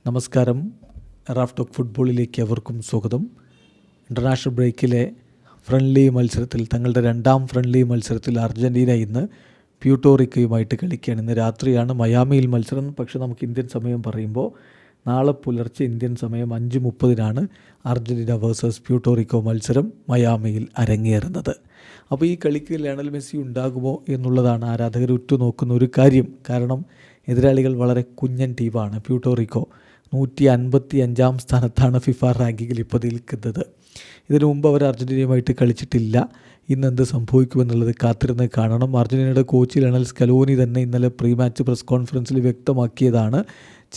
നമസ്കാരം. Raf talk ഫുട്ബോളിലേക്ക് അവർക്കും സ്വാഗതം. ഇൻ്റർനാഷണൽ ബ്രേക്കിലെ തങ്ങളുടെ രണ്ടാം ഫ്രണ്ട്ലി മത്സരത്തിൽ അർജൻറ്റീന ഇന്ന് പ്യൂട്ടോറിക്കയുമായിട്ട് കളിക്കുകയാണ്. ഇന്ന് രാത്രിയാണ് മയാമിയിൽ മത്സരം. പക്ഷേ നമുക്ക് ഇന്ത്യൻ സമയം പറയുമ്പോൾ നാളെ പുലർച്ചെ ഇന്ത്യൻ സമയം 5:30 അർജൻറ്റീന വേഴ്സസ് പ്യൂട്ടോറിക്കോ മത്സരം മയാമിയിൽ അരങ്ങേറുന്നത്. അപ്പോൾ ഈ കളിക്ക് ലയണൽ മെസ്സി ഉണ്ടാകുമോ എന്നുള്ളതാണ് ആരാധകർ ഉറ്റുനോക്കുന്ന ഒരു കാര്യം. കാരണം എതിരാളികൾ വളരെ കുഞ്ഞൻ ടീമാണ്. പ്യൂട്ടോറിക്കോ 155-ാം സ്ഥാനത്താണ് ഫിഫ റാങ്കിങ്ങിൽ ഇപ്പോൾ നിൽക്കുന്നത്. ഇതിനു മുമ്പ് അവർ അർജൻറ്റീനയുമായിട്ട് കളിച്ചിട്ടില്ല. ഇന്നെന്ത് സംഭവിക്കുമെന്നുള്ളത് കാത്തിരുന്ന് കാണണം. അർജൻറ്റീനയുടെ കോച്ച് ലയണൽ സ്കലോനി തന്നെ ഇന്നലെ പ്രീ മാച്ച് പ്രസ് കോൺഫറൻസിൽ വ്യക്തമാക്കിയതാണ്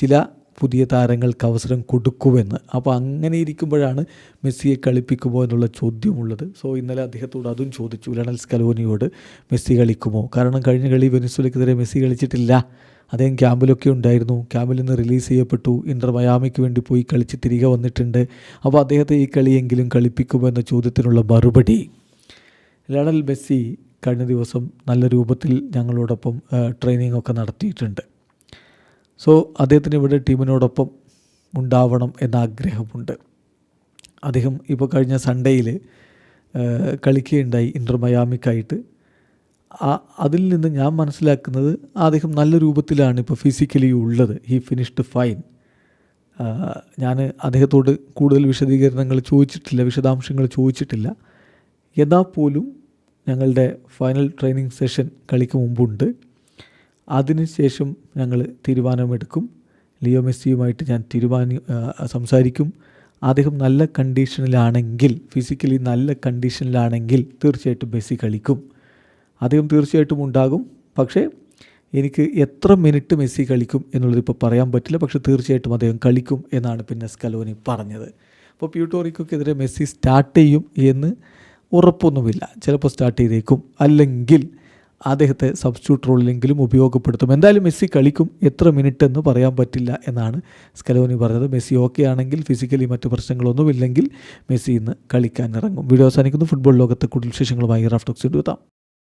ചില പുതിയ താരങ്ങൾക്ക് അവസരം കൊടുക്കുമെന്ന്. അപ്പോൾ അങ്ങനെ ഇരിക്കുമ്പോഴാണ് മെസ്സിയെ കളിപ്പിക്കുമോ എന്നുള്ള ചോദ്യമുള്ളത്. സോ ഇന്നലെ അദ്ദേഹത്തോട് അതും ചോദിച്ചു, ലയണൽ സ്കലോനിയോട്, മെസ്സി കളിക്കുമോ? കാരണം കഴിഞ്ഞ കളി വെനിസ്വേലയ്ക്കെതിരെ മെസ്സി കളിച്ചിട്ടില്ല. അദ്ദേഹം ക്യാമ്പിലൊക്കെ ഉണ്ടായിരുന്നു. ക്യാമ്പിൽ നിന്ന് റിലീസ് ചെയ്യപ്പെട്ടു. ഇൻ്റർ മയാമിക്ക് വേണ്ടി പോയി കളിച്ച് തിരികെ വന്നിട്ടുണ്ട്. അപ്പോൾ അദ്ദേഹത്തെ ഈ കളിയെങ്കിലും കളിപ്പിക്കുമോ എന്ന ചോദ്യത്തിനുള്ള മറുപടി, ലയണൽ മെസ്സി കഴിഞ്ഞ ദിവസം നല്ല രൂപത്തിൽ ഞങ്ങളോടൊപ്പം ട്രെയിനിങ് ഒക്കെ നടത്തിയിട്ടുണ്ട്. സോ അദ്ദേഹത്തിന് ഇവിടെ ടീമിനോടൊപ്പം ഉണ്ടാവണം എന്ന ആഗ്രഹമുണ്ട്. അദ്ദേഹം ഇപ്പോൾ കഴിഞ്ഞ സൺഡേയിൽ കളിക്കുകയുണ്ടായി ഇൻ്റർ മയാമിക്കായിട്ട്. അതിൽ നിന്ന് ഞാൻ മനസ്സിലാക്കുന്നത് അദ്ദേഹം നല്ല രൂപത്തിലാണ് ഇപ്പോൾ ഫിസിക്കലി ഉള്ളത്. He finished fine. ഞാൻ അദ്ദേഹത്തോട് കൂടുതൽ വിശദാംശങ്ങൾ ചോദിച്ചിട്ടില്ല. എന്നാൽ പോലും ഞങ്ങളുടെ ഫൈനൽ ട്രെയിനിങ് സെഷൻ കളിക്ക് മുമ്പുണ്ട്. അതിനുശേഷം ഞങ്ങൾ തീരുമാനമെടുക്കും. ലിയോ മെസ്സിയുമായിട്ട് ഞാൻ സംസാരിക്കും. അദ്ദേഹം നല്ല കണ്ടീഷനിലാണെങ്കിൽ, ഫിസിക്കലി നല്ല കണ്ടീഷനിലാണെങ്കിൽ തീർച്ചയായിട്ടും മെസ്സി കളിക്കും. അദ്ദേഹം തീർച്ചയായിട്ടും ഉണ്ടാകും. പക്ഷേ എനിക്ക് എത്ര മിനിറ്റ് മെസ്സി കളിക്കും എന്നുള്ളതിപ്പോൾ പറയാൻ പറ്റില്ല. പക്ഷേ തീർച്ചയായിട്ടും അദ്ദേഹം കളിക്കും എന്നാണ് പിന്നെ സ്കലോനി പറഞ്ഞത്. അപ്പോൾ പ്യൂട്ടോറിക്കോക്കെതിരെ മെസ്സി സ്റ്റാർട്ട് ചെയ്യും എന്ന് ഉറപ്പൊന്നുമില്ല. ചിലപ്പോൾ സ്റ്റാർട്ട് ചെയ്തേക്കും, അല്ലെങ്കിൽ അദ്ദേഹത്തെ സബ്സ്റ്റിറ്റ്യൂട്ട് റോളിലെങ്കിലും ഉപയോഗപ്പെടുത്തും. എന്തായാലും മെസ്സി കളിക്കും. എത്ര മിനിറ്റ് എന്ന് പറയാൻ പറ്റില്ല എന്നാണ് സ്കലോനി പറഞ്ഞത്. മെസ്സി ഓക്കെ ആണെങ്കിൽ, ഫിസിക്കലി മറ്റ് പ്രശ്നങ്ങളൊന്നുമില്ലെങ്കിൽ മെസ്സി ഇന്ന് കളിക്കാൻ ഇറങ്ങും. വീഡിയോ അവസാനിക്കുന്നു. ഫുട്ബോൾ ലോകത്തെ കൂടുതൽ വിശേഷങ്ങളുമായി റാഫ് ടോക്സ് എത്താം.